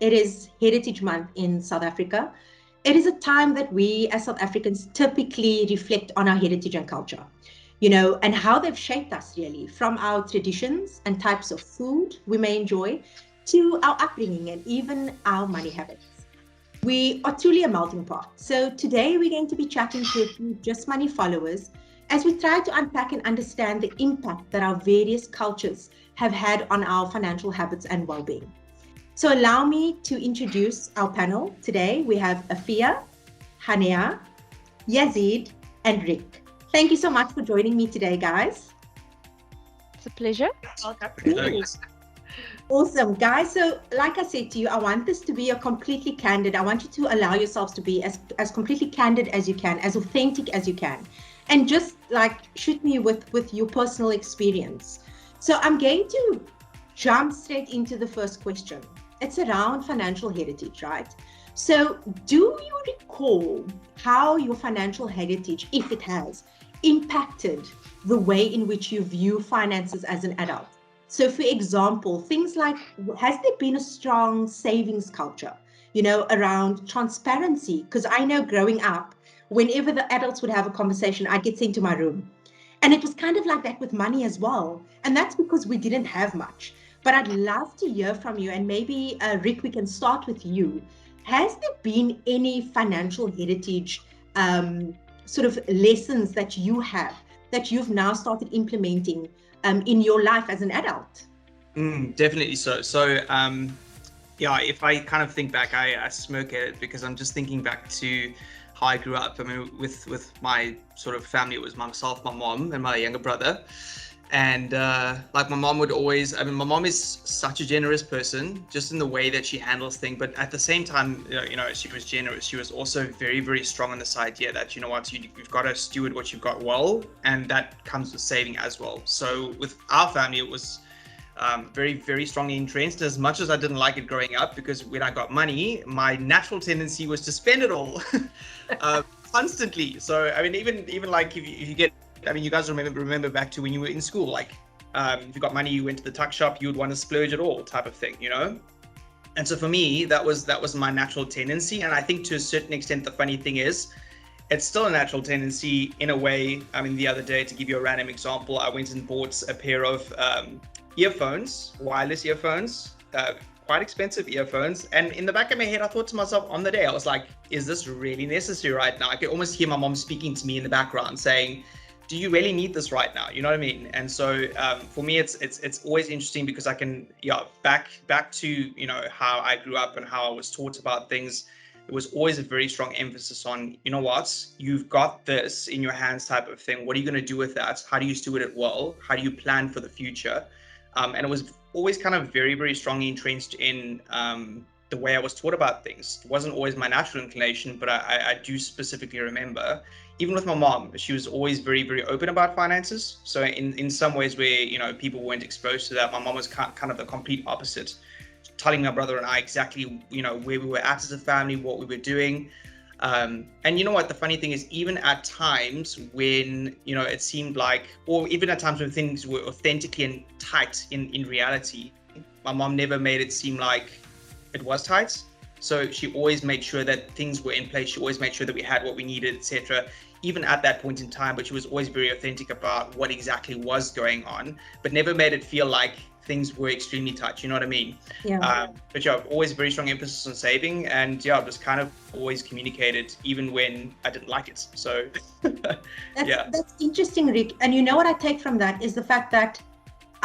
it is Heritage Month in South Africa. It is a time that we as South Africans typically reflect on our heritage and culture, and how they've shaped us really, from our traditions and types of food we may enjoy to our upbringing and even our money habits. We are truly a melting pot. So today we're going to be chatting to a few Just Money followers as we try to unpack and understand the impact that our various cultures have had on our financial habits and well-being. So allow me to introduce our panel. Today we have Afia, Hania, Yazid, and Rick. Thank you so much for joining me today, guys. It's a pleasure. Thanks. Awesome, guys. So like I said to you, I want this to be a completely candid. I want you to allow yourselves to be as completely candid as you can, as authentic as you can. And just like shoot me with your personal experience. So I'm going to jump straight into the first question. It's around financial heritage, right? So do you recall how your financial heritage, if it has, impacted the way in which you view finances as an adult? So for example, things like, has there been a strong savings culture, around transparency? Because I know growing up, whenever the adults would have a conversation, I'd get sent to my room. And it was kind of like that with money as well. And that's because we didn't have much. But I'd love to hear from you. And maybe, Rick, we can start with you. Has there been any financial heritage sort of lessons that you have that you've now started implementing in your life as an adult? Definitely so. Yeah, if I kind of think back, I smirk at it because I'm just thinking back to how I grew up. I mean, with my sort of family, it was myself, my mom, and my younger brother. And like my mom would always, my mom is such a generous person, just in the way that she handles things. But at the same time, she was generous. She was also very, very strong on this idea that, you've got to steward what you've got well, and that comes with saving as well. So with our family, it was very, very strongly entrenched, as much as I didn't like it growing up, because when I got money, my natural tendency was to spend it all constantly. So, I mean, even like if you get, you guys remember back to when you were in school, like if you got money, you went to the tuck shop, you would want to splurge it all type of thing, And so for me, that was my natural tendency. And I think to a certain extent, the funny thing is, it's still a natural tendency in a way. I mean, the other day, to give you a random example, I went and bought a pair of earphones, wireless earphones, quite expensive earphones. And in the back of my head, I thought to myself on the day, I was like, is this really necessary right now? I could almost hear my mom speaking to me in the background saying, do you really need this right now? You know what I mean? And so for me, it's always interesting because I can, back to, how I grew up and how I was taught about things. It was always a very strong emphasis on, you've got this in your hands type of thing. What are you going to do with that? How do you steward it well? How do you plan for the future? And it was always kind of very, very strongly entrenched in the way I was taught about things. It wasn't always my natural inclination, but I do specifically remember, even with my mom, she was always very, very open about finances. So in some ways where, people weren't exposed to that, my mom was kind of the complete opposite, telling my brother and I exactly, where we were at as a family, what we were doing. And you know what, the funny thing is, even at times when, it seemed like, or even at times when things were authentically and tight in reality, my mom never made it seem like it was tight. So she always made sure that things were in place. She always made sure that we had what we needed, etc. Even at that point in time, but she was always very authentic about what exactly was going on, but never made it feel like things were extremely tight, you know what I mean? Yeah. But always very strong emphasis on saving, and just kind of always communicated even when I didn't like it. So That's interesting, Rick. And you know what I take from that is the fact that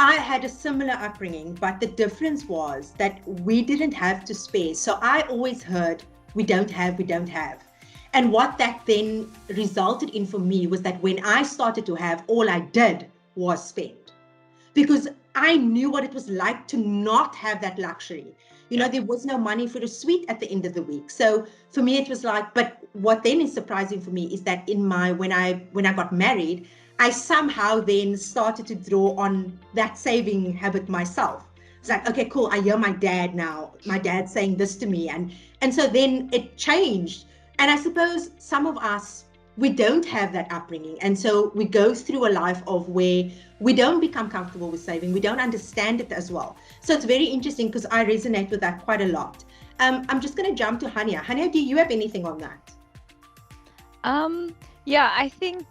I had a similar upbringing, but the difference was that we didn't have to spare. So I always heard, we don't have. And what that then resulted in for me was that when I started to have, all I did was spend. Because I knew what it was like to not have that luxury. There was no money for a sweet at the end of the week. So for me, it was like, but what then is surprising for me is that when I got married, I somehow then started to draw on that saving habit myself. It's like, okay, cool. I hear my dad now. My dad's saying this to me. And so then it changed. And I suppose some of us, we don't have that upbringing. And so we go through a life of where we don't become comfortable with saving. We don't understand it as well. So it's very interesting because I resonate with that quite a lot. I'm just going to jump to Hania. Hania, do you have anything on that? Yeah, I think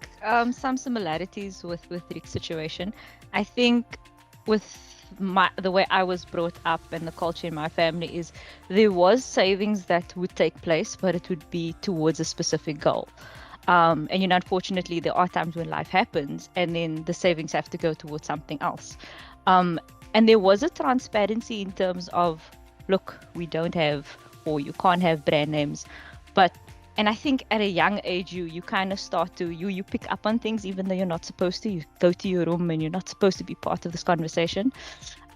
some similarities with Rick's situation. I think with the way I was brought up and the culture in my family is there was savings that would take place, but it would be towards a specific goal. And unfortunately, there are times when life happens, and then the savings have to go towards something else. And there was a transparency in terms of, look, we don't have, or you can't have brand names, and I think at a young age, you kind of start to, you pick up on things, even though you're not supposed to. You go to your room and you're not supposed to be part of this conversation.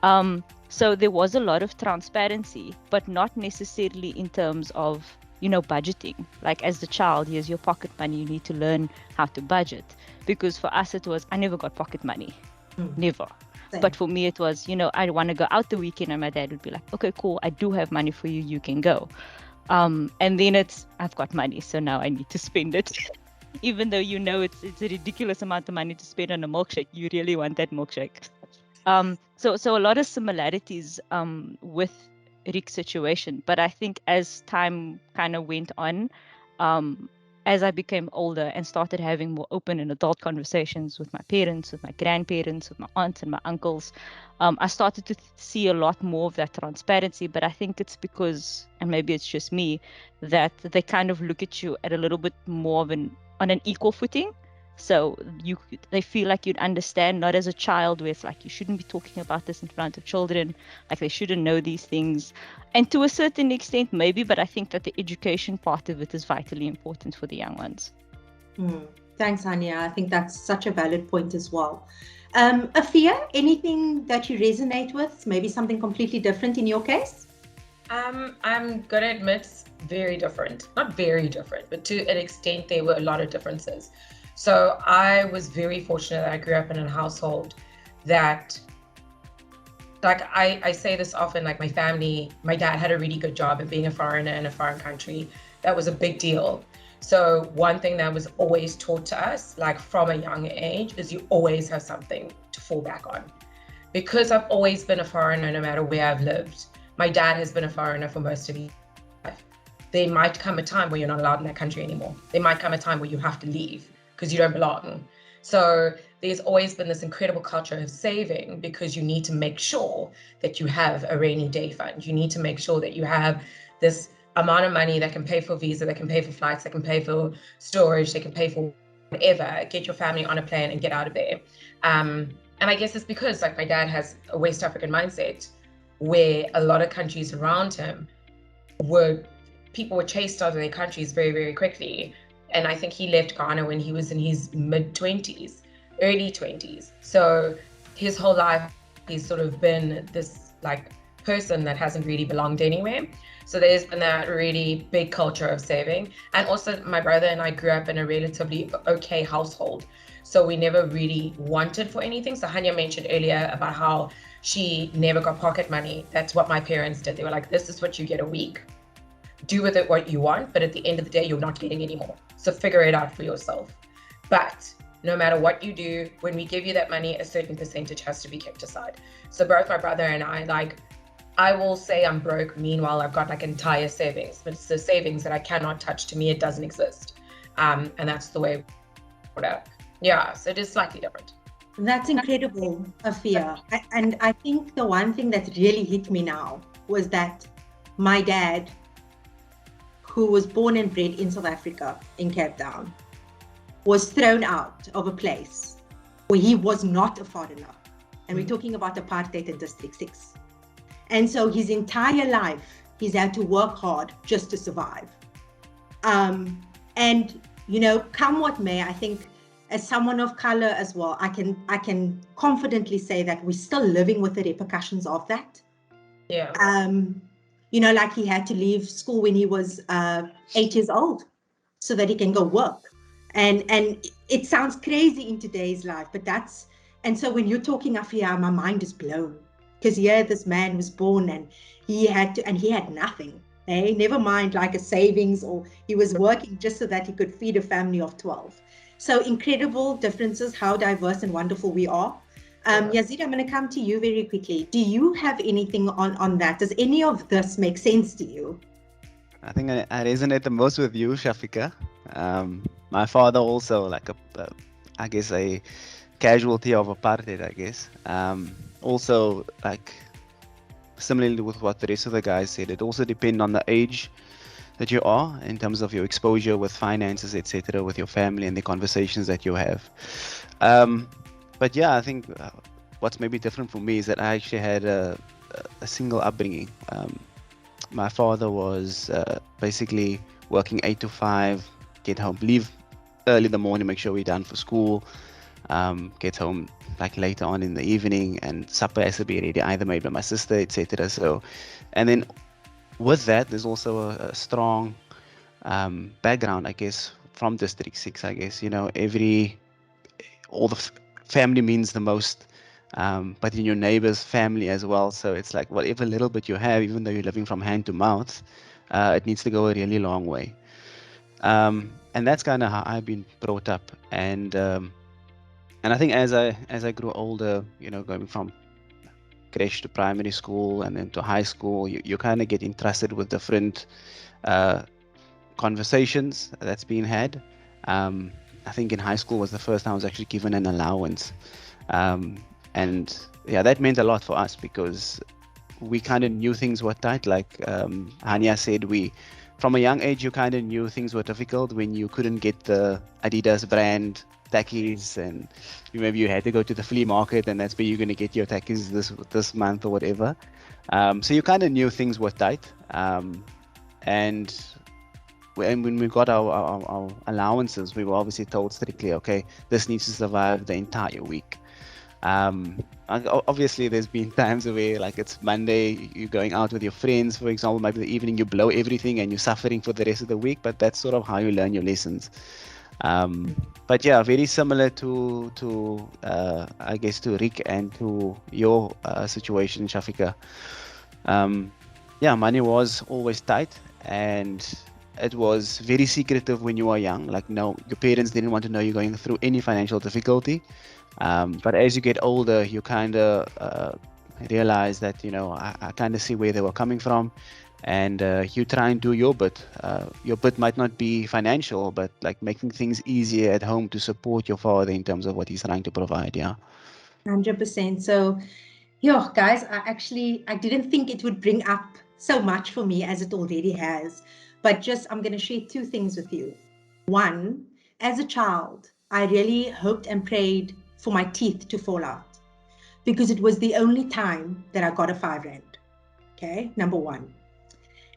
So there was a lot of transparency, but not necessarily in terms of, budgeting. Like as the child, here's your pocket money. You need to learn how to budget. Because for us, it was, I never got pocket money. Never. Same. But for me, it was, I want to go out the weekend, and my dad would be like, okay, cool. I do have money for you. You can go. And then it's, I've got money, so now I need to spend it. Even though it's a ridiculous amount of money to spend on a milkshake, you really want that milkshake. So a lot of similarities with Rick's situation. But I think as time kind of went on, as I became older and started having more open and adult conversations with my parents, with my grandparents, with my aunts and my uncles, I started to see a lot more of that transparency. But I think it's because, and maybe it's just me, that they kind of look at you at a little bit more of on an equal footing. So they feel like you'd understand, not as a child where it's like you shouldn't be talking about this in front of children, like they shouldn't know these things. And to a certain extent, maybe, but I think that the education part of it is vitally important for the young ones. Thanks, Hania. I think that's such a valid point as well. Afia, anything that you resonate with? Maybe something completely different in your case? I'm going to admit very different. Not very different, but to an extent, there were a lot of differences. So I was very fortunate that I grew up in a household that, like I say this often, like my dad had a really good job at being a foreigner in a foreign country. That was a big deal. So one thing that was always taught to us, like from a young age, is you always have something to fall back on. Because I've always been a foreigner, no matter where I've lived. My dad has been a foreigner for most of his life. There might come a time where you're not allowed in that country anymore. There might come a time where you have to leave because you don't belong. So there's always been this incredible culture of saving, because you need to make sure that you have a rainy day fund. You need to make sure that you have this amount of money that can pay for visa, that can pay for flights, that can pay for storage, that can pay for whatever, get your family on a plane and get out of there. And I guess it's because, like, my dad has a West African mindset where a lot of countries around him people were chased out of their countries very, very quickly. And I think he left Ghana when he was in his mid-20s, early 20s. So his whole life, he's sort of been this like person that hasn't really belonged anywhere. So there's been that really big culture of saving. And also my brother and I grew up in a relatively okay household. So we never really wanted for anything. So Hania mentioned earlier about how she never got pocket money. That's what my parents did. They were like, this is what you get a week. Do with it what you want, but at the end of the day, you're not getting any more. So figure it out for yourself. But no matter what you do, when we give you that money, a certain percentage has to be kept aside. So both my brother and I will say I'm broke. Meanwhile, I've got like entire savings, but it's the savings that I cannot touch. To me, it doesn't exist. And that's the way brought up. Yeah, so it is slightly different. That's incredible, Afia. And I think the one thing that really hit me now was that my dad, who was born and bred in South Africa, in Cape Town, was thrown out of a place where he was not a foreigner. And we're talking about apartheid in District 6. And so his entire life, he's had to work hard just to survive. And, come what may, I think as someone of color as well, I can confidently say that we're still living with the repercussions of that. Yeah. Like he had to leave school when he was 8 years old so that he can go work. And it sounds crazy in today's life, but and so when you're talking, Afia, my mind is blown, because this man was born and he had nothing. Never mind like a savings, or he was working just so that he could feed a family of 12. So incredible differences, how diverse and wonderful we are. Yazid, I'm going to come to you very quickly. Do you have anything on that? Does any of this make sense to you? I think I resonate the most with you, Shafika. My father also, like I guess a casualty of apartheid, I guess. Also, like similarly with what the rest of the guys said, it also depends on the age that you are in terms of your exposure with finances, etc., with your family and the conversations that you have. But yeah, I think what's maybe different for me is that I actually had a single upbringing. My father was basically working 8 to 5, get home, leave early in the morning, make sure we're done for school, get home like later on in the evening, and supper has to be ready, either made by my sister, etc. So, and then with that, there's also a strong background, I guess, from District 6, I guess. You know, all the family means the most, but in your neighbor's family as well. So it's like whatever little bit you have, even though you're living from hand to mouth, it needs to go a really long way. And that's kind of how I've been brought up. And I think as I grew older, you know, going from creche to primary school and then to high school, you kind of get entrusted with different conversations that's being had. I think in high school was the first time I was actually given an allowance. And yeah, that meant a lot for us because we kind of knew things were tight. Like Hania said, from a young age, you kind of knew things were difficult when you couldn't get the Adidas brand tackies, and maybe you had to go to the flea market, and that's where you're going to get your tackies this month or whatever. So you kind of knew things were tight. And when we got our allowances, we were obviously told strictly, okay, this needs to survive the entire week. Obviously, there's been times where, like, it's Monday, you're going out with your friends, for example, maybe the evening you blow everything and you're suffering for the rest of the week, but that's sort of how you learn your lessons. But yeah, very similar to I guess to Rick and to your situation, Shafika. Yeah, money was always tight, and it was very secretive when you were young. Like, no, your parents didn't want to know you're going through any financial difficulty. But as you get older, you kind of realize that, you know, I kind of see where they were coming from, and you try and do your bit. Your bit might not be financial, but like making things easier at home to support your father in terms of what he's trying to provide. Yeah, 100%. So, yeah, guys, I didn't think it would bring up so much for me as it already has. But I'm going to share two things with you. One, as a child, I really hoped and prayed for my teeth to fall out, because it was the only time that I got a 5 rand. Okay, number one.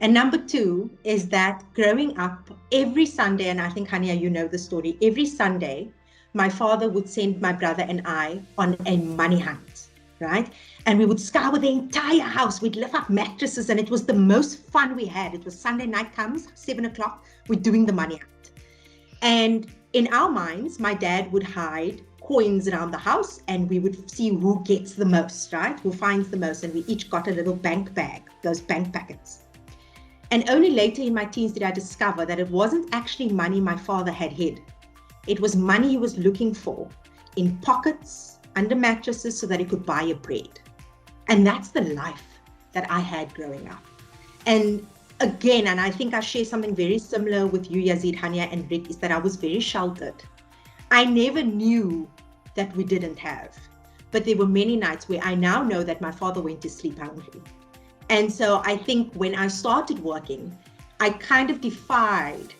And number two is that growing up every Sunday, and I think, Hania, you know the story, every Sunday, my father would send my brother and I on a money hunt, right? And we would scour the entire house. We'd lift up mattresses, and it was the most fun we had. It was Sunday night comes, 7 o'clock, we're doing the money hunt. And in our minds, my dad would hide coins around the house, and we would see who gets the most, right? Who finds the most, and we each got a little bank bag, those bank packets. And only later in my teens did I discover that it wasn't actually money my father had hid. It was money he was looking for in pockets, under mattresses, so that he could buy a bread. And that's the life that I had growing up. And again, and I think I share something very similar with you, Yazid, Hania, and Rick, is that I was very sheltered. I never knew that we didn't have, but there were many nights where I now know that my father went to sleep hungry. And so I think when I started working, I kind of defied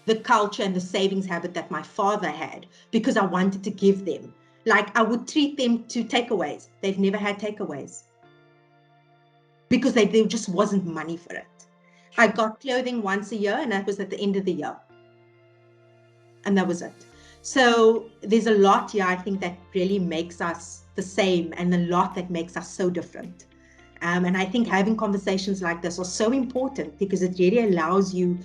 the culture and the savings habit that my father had, because I wanted to give them. Like, I would treat them to takeaways. They've never had takeaways because there just wasn't money for it. I got clothing once a year, and that was at the end of the year. And that was it. So there's a lot here, I think, that really makes us the same, and a lot that makes us so different. And I think having conversations like this are so important, because it really allows you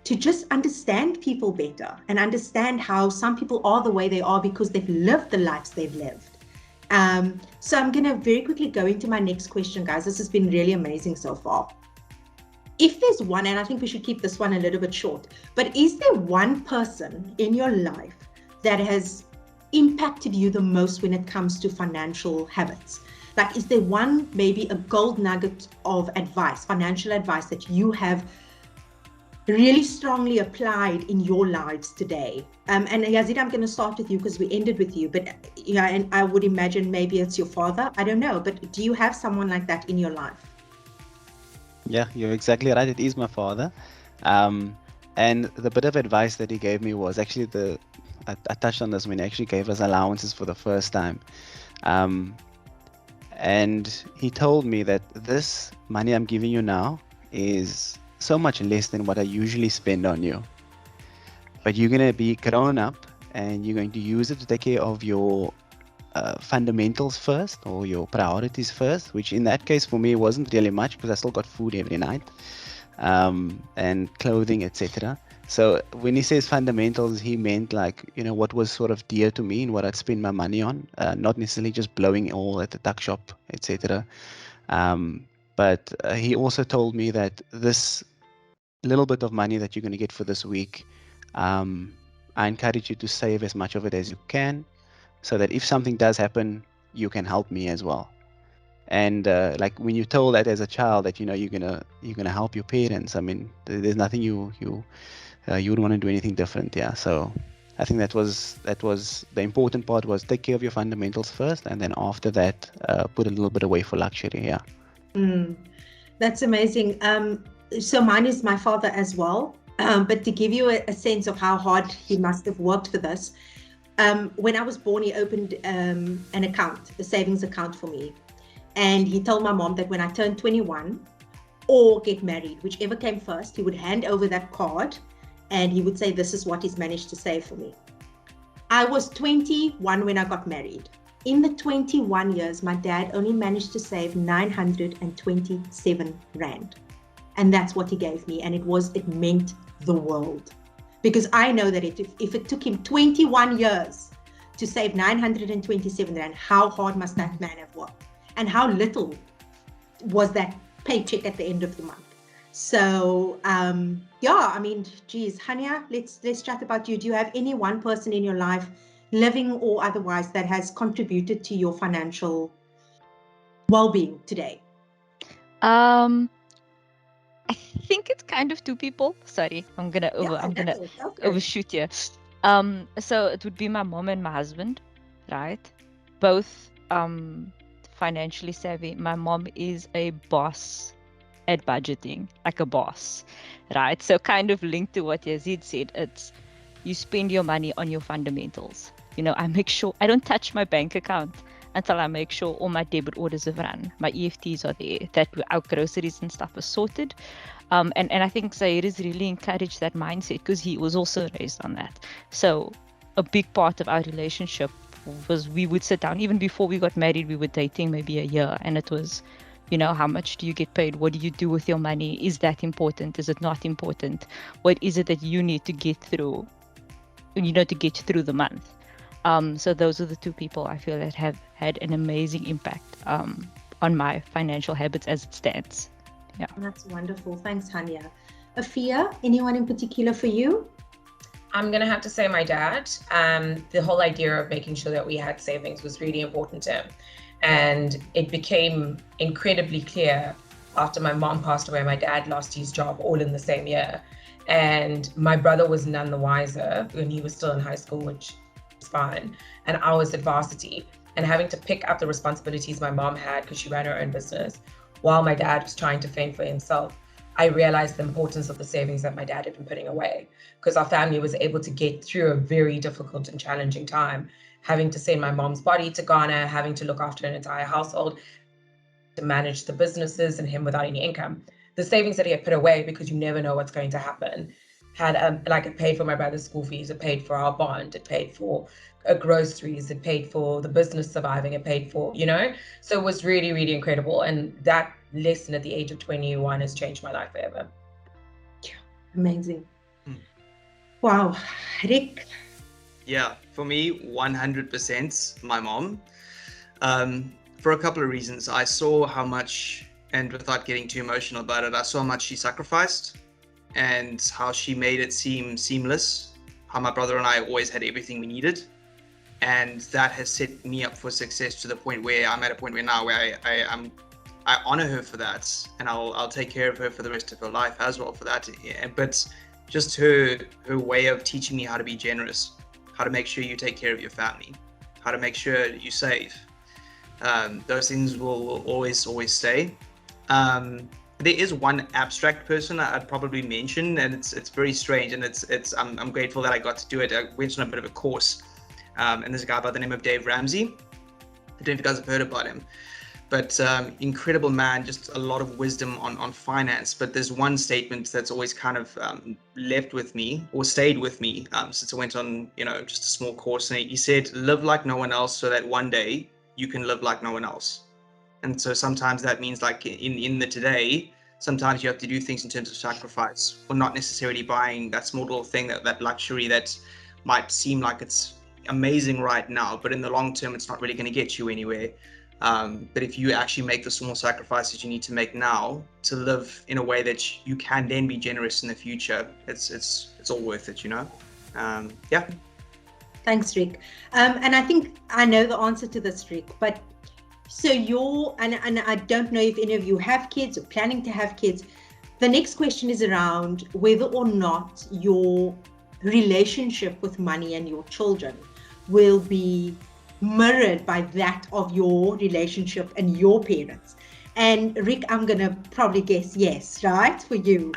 to just understand people better and understand how some people are the way they are because they've lived the lives they've lived. So I'm going to very quickly go into my next question, guys. This has been really amazing so far. If there's one, and I think we should keep this one a little bit short, but is there one person in your life that has impacted you the most when it comes to financial habits? Like, is there one, maybe a gold nugget of advice, financial advice that you have really strongly applied in your lives today? And Yazid, I'm going to start with you because we ended with you, but yeah, and I would imagine maybe it's your father. I don't know, but do you have someone like that in your life? Yeah, you're exactly right. It is my father. And the bit of advice that he gave me was actually I touched on this when he actually gave us allowances for the first time. And he told me that this money I'm giving you now is so much less than what I usually spend on you. But you're going to be grown up and you're going to use it to take care of your fundamentals first, or your priorities first, which in that case for me wasn't really much because I still got food every night, and clothing, etc. So when he says fundamentals, he meant like, what was sort of dear to me and what I'd spend my money on, not necessarily just blowing all at the tuck shop, etc. But he also told me that this little bit of money that you're going to get for this week, I encourage you to save as much of it as you can, so that if something does happen, you can help me as well. And like when you told that as a child that you're gonna help your parents, I mean, there's nothing you wouldn't want to do anything different. Yeah. So I think that was the important part, was take care of your fundamentals first, and then after that, put a little bit away for luxury. Yeah. That's amazing. So mine is my father as well. But to give you a sense of how hard he must have worked for this, when I was born, he opened an account, a savings account for me. And he told my mom that when I turned 21 or get married, whichever came first, he would hand over that card and he would say, this is what he's managed to save for me. I was 21 when I got married. In the 21 years, my dad only managed to save 927 Rand. And that's what he gave me. And it meant the world. Because I know that if it took him 21 years to save 927 Rand, how hard must that man have worked? And how little was that paycheck at the end of the month? So, yeah, I mean, geez, Hania, let's chat about you. Do you have any one person in your life, living or otherwise, that has contributed to your financial well-being today? I think it's kind of two people. Sorry, I'm gonna overshoot here. So it would be my mom and my husband, right? Both financially savvy. My mom is a boss at budgeting, like a boss, right? So kind of linked to what Yazid said, it's you spend your money on your fundamentals. I make sure I don't touch my bank account until I make sure all my debit orders have run, my EFTs are there, that our groceries and stuff are sorted. And I think Zaid has really encouraged that mindset because he was also raised on that. So a big part of our relationship was we would sit down, even before we got married, we were dating maybe a year, and it was, how much do you get paid? What do you do with your money? Is that important? Is it not important? What is it that you need to get through, to get through the month? So those are the two people I feel that have had an amazing impact on my financial habits as it stands. Yeah. That's wonderful. Thanks, Hania. Afia, anyone in particular for you? I'm going to have to say my dad. The whole idea of making sure that we had savings was really important to him. And it became incredibly clear after my mom passed away. My dad lost his job all in the same year. And my brother was none the wiser when he was still in high school, which was fine. And I was at varsity. And having to pick up the responsibilities my mom had because she ran her own business while my dad was trying to fend for himself, I realized the importance of the savings that my dad had been putting away, because our family was able to get through a very difficult and challenging time, having to send my mom's body to Ghana, having to look after an entire household, to manage the businesses and him without any income. The savings that he had put away, because you never know what's going to happen, had it paid for my brother's school fees, it paid for our bond, it paid for groceries, it paid for the business surviving, it paid for, so it was really, really incredible. And that lesson at the age of 21 has changed my life forever. Amazing. Wow. Rick? Yeah, for me, 100% my mom. For a couple of reasons. I saw how much, and without getting too emotional about it, I saw how much she sacrificed and how she made it seem seamless, how my brother and I always had everything we needed. and that has set me up for success to the point where I'm at a point where now where I honor her for that, and I'll take care of her for the rest of her life as well for that. Yeah, but just her way of teaching me how to be generous, how to make sure you take care of your family, how to make sure you save. Those things will always stay. There is one abstract person I'd probably mention, and it's very strange, and I'm grateful that I got to do it. I went on a bit of a course, and there's a guy by the name of Dave Ramsey. I don't know if you guys have heard about him, but incredible man, just a lot of wisdom on finance. But there's one statement that's always kind of left with me, or stayed with me, since I went on, just a small course. And he said, live like no one else so that one day you can live like no one else. And so sometimes that means, like in the today, sometimes you have to do things in terms of sacrifice, or not necessarily buying that small little thing, that luxury that might seem like it's amazing right now, but in the long term, it's not really going to get you anywhere. But if you actually make the small sacrifices you need to make now to live in a way that you can then be generous in the future, it's all worth it, Yeah. Thanks, Rick. And I think I know the answer to this, Rick, but so and I don't know if any of you have kids or planning to have kids. The next question is around whether or not your relationship with money and your children will be mirrored by that of your relationship and your parents. And Rick, I'm gonna probably guess yes, right, for you?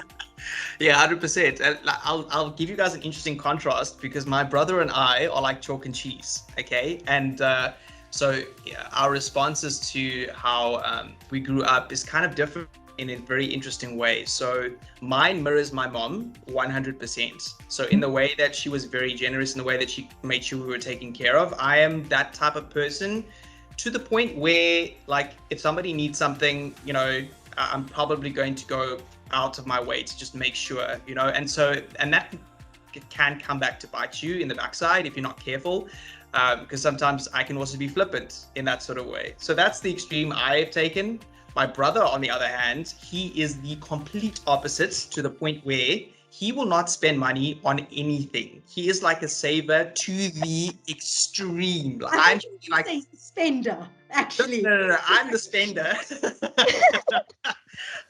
Yeah, 100%. I'll give you guys an interesting contrast, because my brother and I are like chalk and cheese, okay? And so our responses to how we grew up is kind of different in a very interesting way. So mine mirrors my mom 100%. So in the way that she was very generous, in the way that she made sure we were taken care of, I am that type of person, to the point where, like, if somebody needs something, I'm probably going to go out of my way to just make sure, and that can come back to bite you in the backside if you're not careful. Because sometimes I can also be flippant in that sort of way. So that's the extreme I have taken. My brother, on the other hand, he is the complete opposite, to the point where he will not spend money on anything. He is like a saver to the extreme. I'm like a spender, actually. No, I'm the spender.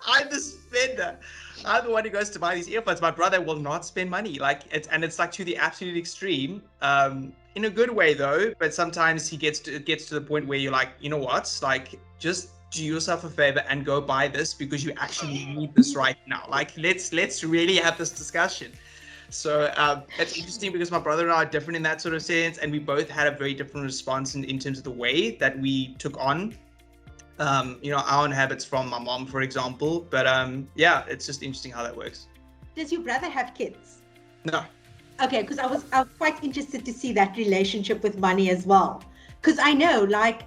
I'm the spender. I'm the one who goes to buy these earphones. My brother will not spend money. It's like to the absolute extreme. In a good way though, but sometimes he gets to the point where you're like, you know what? Like, just do yourself a favor and go buy this, because you actually need this right now. Like, let's really have this discussion. So it's interesting, because my brother and I are different in that sort of sense, and we both had a very different response in terms of the way that we took on our own habits from my mom, for example. But it's just interesting how that works. Does your brother have kids? No. Okay, because I was quite interested to see that relationship with money as well. Because I know, like,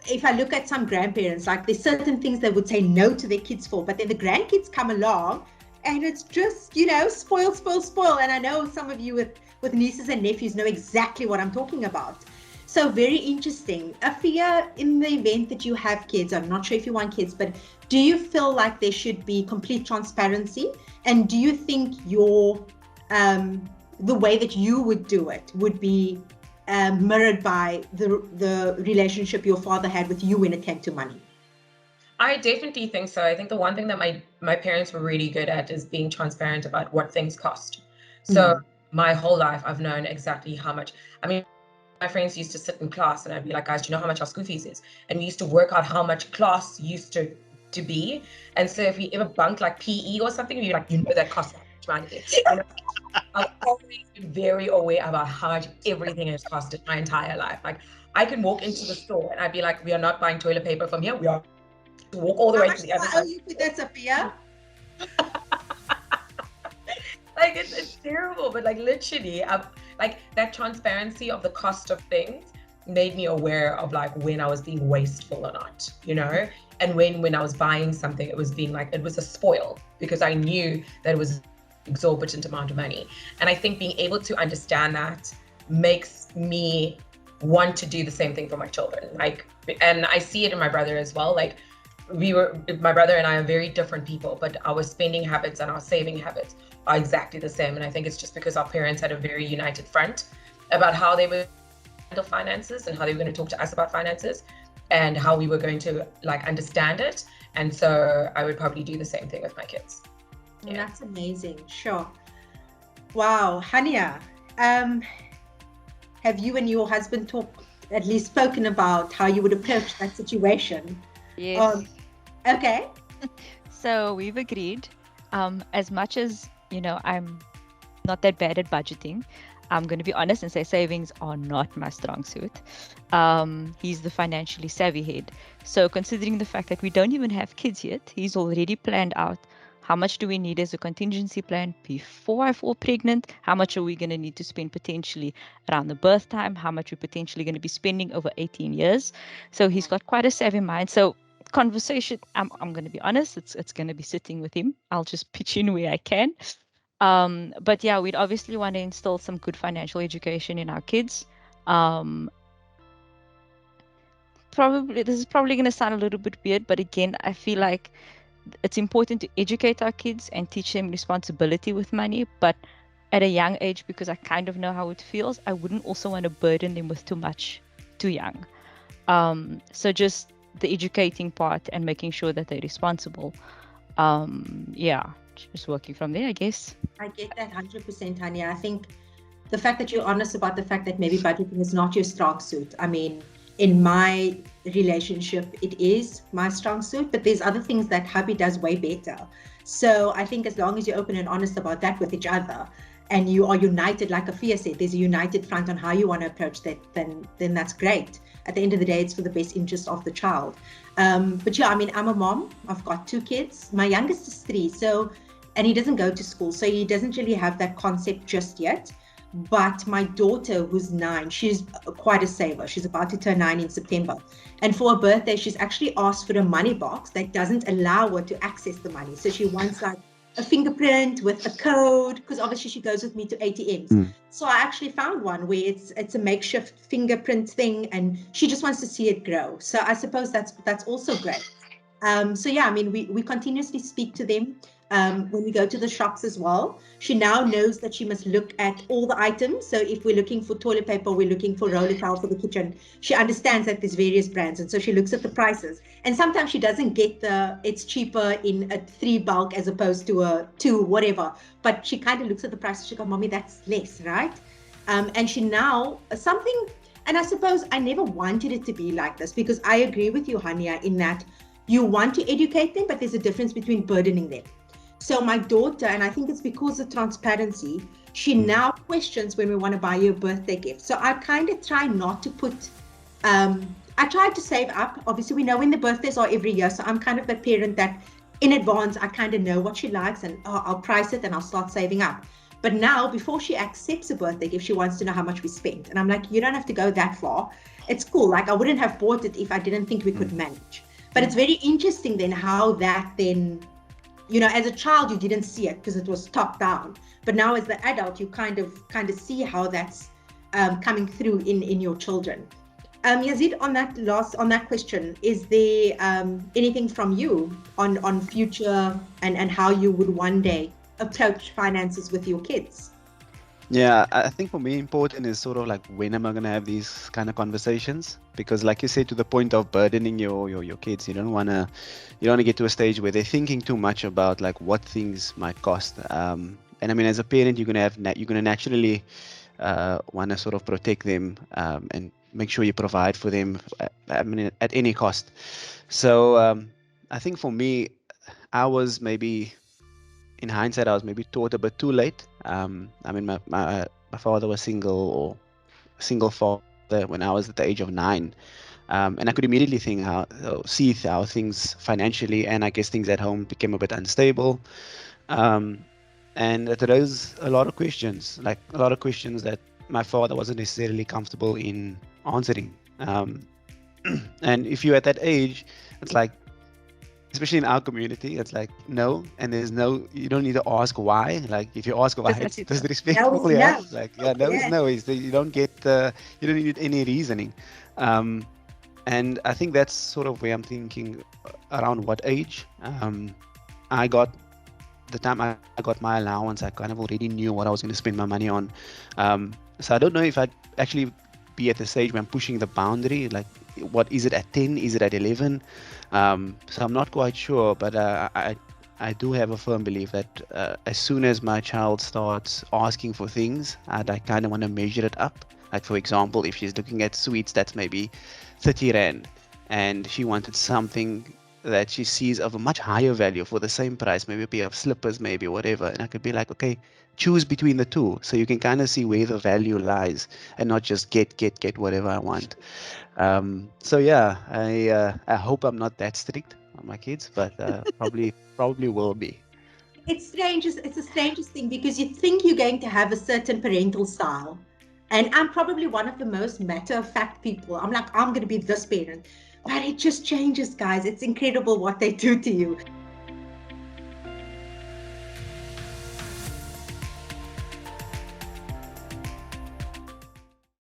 if I look at some grandparents, like, there's certain things they would say no to their kids for, but then the grandkids come along and it's just, spoil. And I know some of you with nieces and nephews know exactly what I'm talking about. So very interesting. Afia, in the event that you have kids, I'm not sure if you want kids, but do you feel like there should be complete transparency? And do you think the way that you would do it would be mirrored by the relationship your father had with you when it came to money? I definitely think so. I think the one thing that my parents were really good at is being transparent about what things cost. So my whole life, I've known exactly how much. I mean, my friends used to sit in class and I'd be like, guys, do you know how much our school fees is? And we used to work out how much class used to be. And so if we ever bunked like PE or something, you're like, that costs that much money. I've always been very aware about how much everything has costed my entire life. Like, I can walk into the store and I'd be like, we are not buying toilet paper from here. We are to walk all the way to the other side. How much you with that, Sophia? Like, it's terrible, but like literally, like that transparency of the cost of things made me aware of like when I was being wasteful or not, and when I was buying something, it was being like, it was a spoil, because I knew that it was exorbitant amount of money. And I think being able to understand that makes me want to do the same thing for my children. Like, and I see it in my brother as well. Like, my brother and I are very different people, but our spending habits and our saving habits are exactly the same. And I think it's just because our parents had a very united front about how they were handle finances and how they were going to talk to us about finances and how we were going to like understand it. And so I would probably do the same thing with my kids. Yeah. That's amazing. Sure. Wow. Hania, have you and your husband at least spoken about how you would approach that situation? Yes. Okay. So we've agreed, as much as, I'm not that bad at budgeting, I'm going to be honest and say savings are not my strong suit. He's the financially savvy head. So considering the fact that we don't even have kids yet, he's already planned out how much do we need as a contingency plan before I fall pregnant? How much are we going to need to spend potentially around the birth time? How much we're potentially going to be spending over 18 years? So he's got quite a savvy mind. So conversation, I'm going to be honest, it's going to be sitting with him. I'll just pitch in where I can. But yeah, we'd obviously want to instill some good financial education in our kids. This is probably going to sound a little bit weird, but again, I feel like it's important to educate our kids and teach them responsibility with money, but at a young age, because I kind of know how it feels, I wouldn't also want to burden them with too much too young. So just the educating part and making sure that they're responsible. Just working from there, I guess. I get that 100%, Hania. I think the fact that you're honest about the fact that maybe budgeting is not your strong suit. I mean, in my relationship, it is my strong suit, but there's other things that hubby does way better. So I think as long as you're open and honest about that with each other, and you are united, like Afia said, there's a united front on how you want to approach that, then that's great. At the end of the day, it's for the best interest of the child. But yeah, I mean, I'm a mom. I've got 2 kids. My youngest is 3, and he doesn't go to school, so he doesn't really have that concept just yet. But my daughter, who's 9, she's quite a saver. She's about to turn 9 in September. And for her birthday, she's actually asked for a money box that doesn't allow her to access the money. So she wants like a fingerprint with a code, because obviously she goes with me to ATMs. So I actually found one where it's a makeshift fingerprint thing, and she just wants to see it grow. So I suppose that's also great. So yeah, I mean, we continuously speak to them. When we go to the shops as well, she now knows that she must look at all the items. So if we're looking for toilet paper, we're looking for roller towel for the kitchen, she understands that there's various brands, and so she looks at the prices. And sometimes she doesn't get it's cheaper in a 3 bulk as opposed to a 2 whatever, but she kind of looks at the prices. She goes, "Mommy, that's less, right?" And she now and I suppose I never wanted it to be like this, because I agree with you, Hania, in that you want to educate them, but there's a difference between burdening them. So my daughter, and I think it's because of transparency, she now questions when we want to buy you a birthday gift. So I kind of try not to put, I try to save up. Obviously, we know when the birthdays are every year. So I'm kind of the parent that in advance, I kind of know what she likes, and I'll price it and I'll start saving up. But now, before she accepts a birthday gift, she wants to know how much we spent. And I'm like, you don't have to go that far. It's cool. Like, I wouldn't have bought it if I didn't think we could manage. But it's very interesting then how that then, as a child, you didn't see it because it was top down. But now as the adult, you kind of see how that's coming through in your children. Yazid, on that question, is there anything from you on future and how you would one day approach finances with your kids? Yeah, I think for me important is sort of like, when am I going to have these kind of conversations? Because like you said, to the point of burdening your kids, you don't want to get to a stage where they're thinking too much about like what things might cost. And I mean, as a parent, you're going to naturally want to sort of protect them and make sure you provide for them at any cost. So I think for me, in hindsight, I was maybe taught a bit too late. I mean, my father was single father when I was at the age of 9. And I could immediately see how things financially and I guess things at home became a bit unstable. And that rose a lot of questions that my father wasn't necessarily comfortable in answering. And if you're at that age, it's like, especially in our community, it's like no, and you don't need to ask why. Like if you ask why, it's disrespectful. No, yeah, like no is no. You don't need any reasoning. And I think that's sort of where I'm thinking around what age. The time I got my allowance, I kind of already knew what I was going to spend my money on. So I don't know if I'd actually be at the stage where I'm pushing the boundary. Like, what is it at 10? Is it at 11? So I'm not quite sure, but I do have a firm belief that as soon as my child starts asking for things, I kind of want to measure it up. Like, for example, if she's looking at sweets that's maybe 30 Rand and she wanted something that she sees of a much higher value for the same price, maybe a pair of slippers, maybe whatever, and I could be like, okay, choose between the two, so you can kind of see where the value lies and not just get whatever I want. So yeah, I hope I'm not that strict on my kids, but probably will be. It's strange. It's the strangest thing, because you think you're going to have a certain parental style. And I'm probably one of the most matter-of-fact people. I'm like, I'm going to be this parent. But it just changes, guys. It's incredible what they do to you.